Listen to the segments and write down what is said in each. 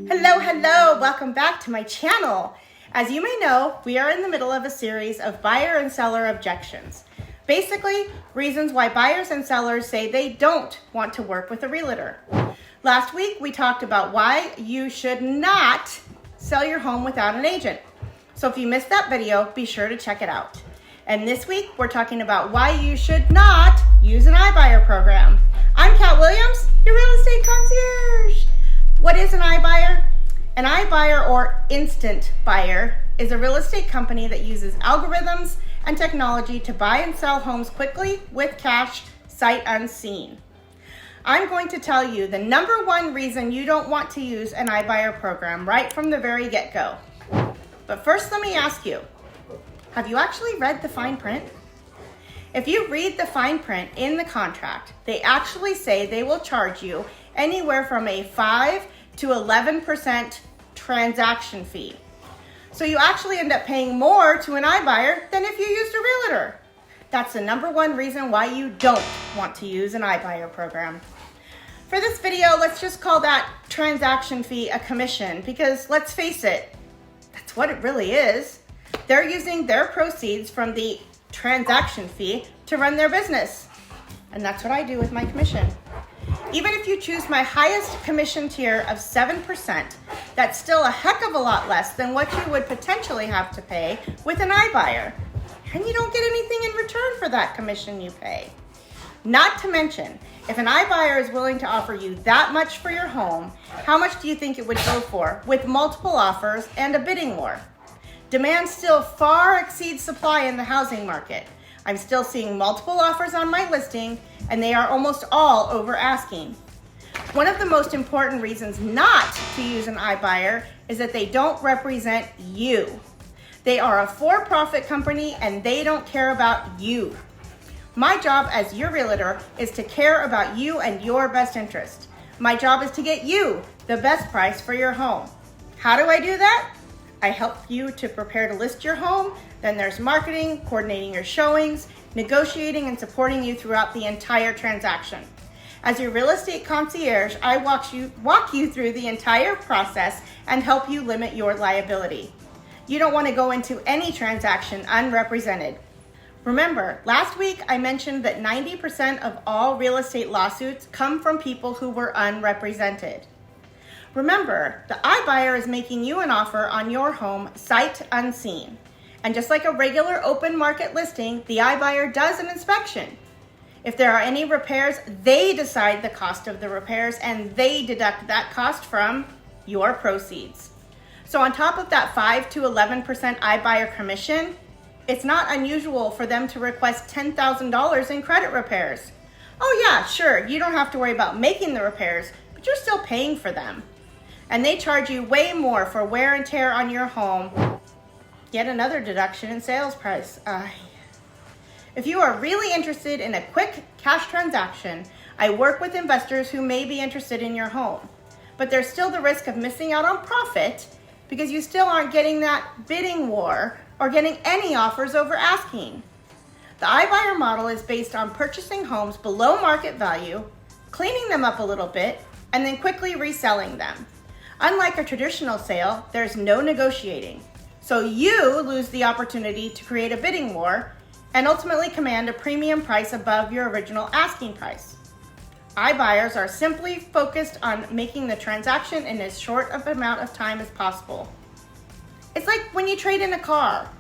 Hello, welcome back to my channel. As you may know, we are in the middle of a series of buyer and seller objections. Basically, reasons why buyers and sellers say they don't want to work with a realtor. Last week, we talked about why you should not sell your home without an agent. So if you missed that video, be sure to check it out. And this week, we're talking about why you should not use an iBuyer program. I'm Kat Williams, your real estate concierge. What is an iBuyer? An iBuyer, or instant buyer, is a real estate company that uses algorithms and technology to buy and sell homes quickly with cash, sight unseen. I'm going to tell you the number one reason you don't want to use an iBuyer program right from the very get-go. But first, let me ask you, have you actually read the fine print? If you read the fine print in the contract, they actually say they will charge you anywhere from a 5 to 11% transaction fee. So you actually end up paying more to an iBuyer than if you used a realtor. That's the number one reason why you don't want to use an iBuyer program. For this video, let's just call that transaction fee a commission, because let's face it, that's what it really is. They're using their proceeds from the transaction fee to run their business. And that's what I do with my commission. Even if you choose my highest commission tier of 7%, that's still a heck of a lot less than what you would potentially have to pay with an iBuyer. And you don't get anything in return for that commission you pay. Not to mention, if an iBuyer is willing to offer you that much for your home, how much do you think it would go for with multiple offers and a bidding war? Demand still far exceeds supply in the housing market. I'm still seeing multiple offers on my listing, and they are almost all over asking. One of the most important reasons not to use an iBuyer is that they don't represent you. They are a for-profit company, and they don't care about you. My job as your realtor is to care about you and your best interest. My job is to get you the best price for your home. How do I do that? I help you to prepare to list your home. Then there's marketing, coordinating your showings, negotiating, and supporting you throughout the entire transaction. As your real estate concierge, I walk you through the entire process and help you limit your liability. You don't want to go into any transaction unrepresented. Remember, last week I mentioned that 90% of all real estate lawsuits come from people who were unrepresented. Remember, the iBuyer is making you an offer on your home sight unseen. And just like a regular open market listing, the iBuyer does an inspection. If there are any repairs, they decide the cost of the repairs and they deduct that cost from your proceeds. So on top of that 5 to 11% iBuyer commission, it's not unusual for them to request $10,000 in credit repairs. Oh yeah, sure, you don't have to worry about making the repairs, but you're still paying for them. And they charge you way more for wear and tear on your home. Yet another deduction in sales price. If you are really interested in a quick cash transaction, I work with investors who may be interested in your home. But there's still the risk of missing out on profit because you still aren't getting that bidding war or getting any offers over asking. The iBuyer model is based on purchasing homes below market value, cleaning them up a little bit, and then quickly reselling them. Unlike a traditional sale, there's no negotiating. So you lose the opportunity to create a bidding war and ultimately command a premium price above your original asking price. iBuyers are simply focused on making the transaction in as short of amount of time as possible. It's like when you trade in a car.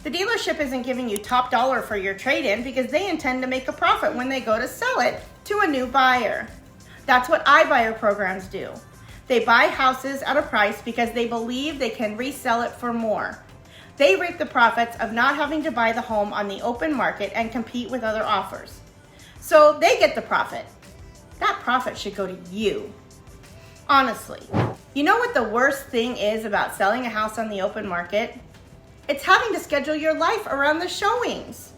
The dealership isn't giving you top dollar for your trade-in because they intend to make a profit when they go to sell it to a new buyer. That's what iBuyer programs do. They buy houses at a price because they believe they can resell it for more. They reap the profits of not having to buy the home on the open market and compete with other offers. So they get the profit. That profit should go to you. Honestly, you know what the worst thing is about selling a house on the open market? It's having to schedule your life around the showings.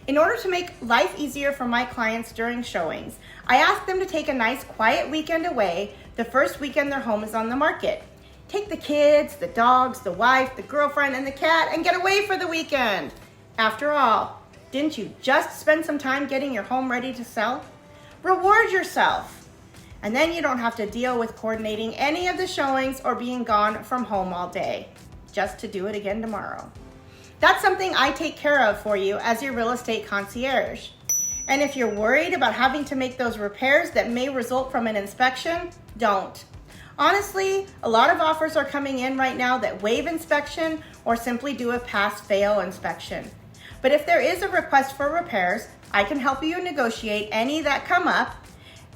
In order to make life easier for my clients during showings, I ask them to take a nice quiet weekend away the first weekend their home is on the market. Take the kids, the dogs, the wife, the girlfriend, and the cat and get away for the weekend. After all, didn't you just spend some time getting your home ready to sell? Reward yourself. And then you don't have to deal with coordinating any of the showings or being gone from home all day, just to do it again tomorrow. That's something I take care of for you as your real estate concierge. And if you're worried about having to make those repairs that may result from an inspection, don't. Honestly, a lot of offers are coming in right now that waive inspection or simply do a pass-fail inspection. But if there is a request for repairs, I can help you negotiate any that come up,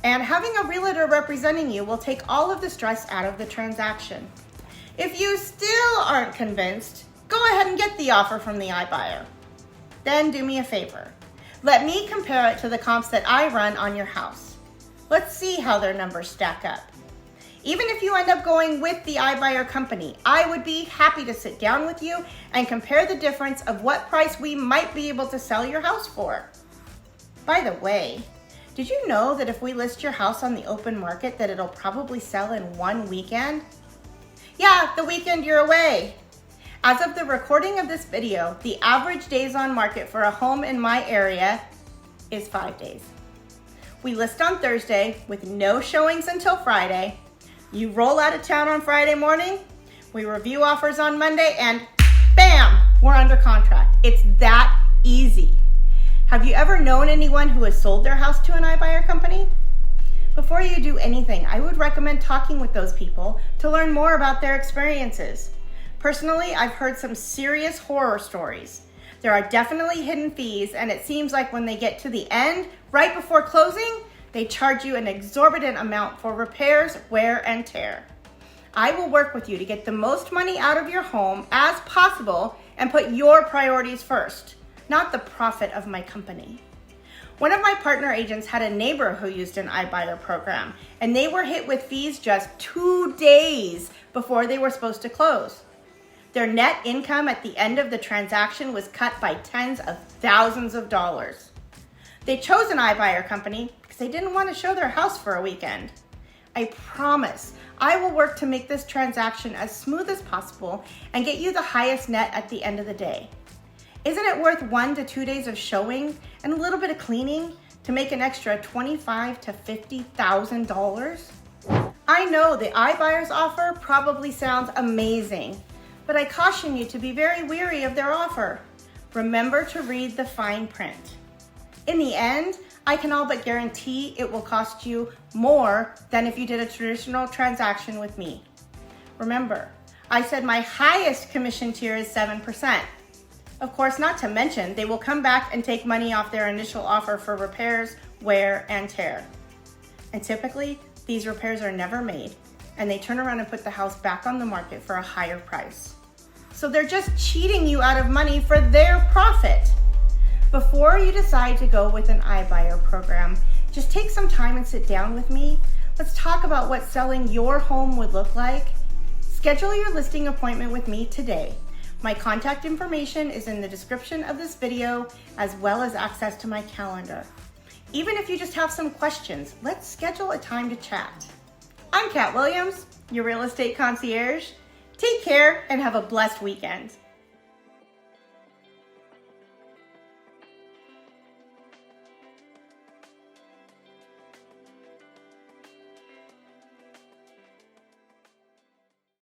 and having a realtor representing you will take all of the stress out of the transaction. If you still aren't convinced, go ahead and get the offer from the iBuyer. Then do me a favor. Let me compare it to the comps that I run on your house. Let's see how their numbers stack up. Even if you end up going with the iBuyer company, I would be happy to sit down with you and compare the difference of what price we might be able to sell your house for. By the way, did you know that if we list your house on the open market that it'll probably sell in one weekend? Yeah, the weekend you're away. As of the recording of this video, the average days on market for a home in my area is 5 days. We list on Thursday with no showings until Friday. You roll out of town on Friday morning, we review offers on Monday, and bam, we're under contract. It's that easy. Have you ever known anyone who has sold their house to an iBuyer company? Before you do anything, I would recommend talking with those people to learn more about their experiences. Personally, I've heard some serious horror stories. There are definitely hidden fees, and it seems like when they get to the end, right before closing, they charge you an exorbitant amount for repairs, wear, and tear. I will work with you to get the most money out of your home as possible and put your priorities first, not the profit of my company. One of my partner agents had a neighbor who used an iBuyer program, and they were hit with fees just 2 days before they were supposed to close. Their net income at the end of the transaction was cut by tens of thousands of dollars. They chose an iBuyer company because they didn't want to show their house for a weekend. I promise I will work to make this transaction as smooth as possible and get you the highest net at the end of the day. Isn't it worth 1 to 2 days of showing and a little bit of cleaning to make an extra $25,000 to $50,000? I know the iBuyer's offer probably sounds amazing, but I caution you to be very wary of their offer. Remember to read the fine print. In the end, I can all but guarantee it will cost you more than if you did a traditional transaction with me. Remember, I said my highest commission tier is 7%. Of course, not to mention, they will come back and take money off their initial offer for repairs, wear, and tear. And typically, these repairs are never made, and they turn around and put the house back on the market for a higher price. So they're just cheating you out of money for their profit. Before you decide to go with an iBuyer program, just take some time and sit down with me. Let's talk about what selling your home would look like. Schedule your listing appointment with me today. My contact information is in the description of this video, as well as access to my calendar. Even if you just have some questions, let's schedule a time to chat. I'm Kat Williams, your real estate concierge. Take care and have a blessed weekend.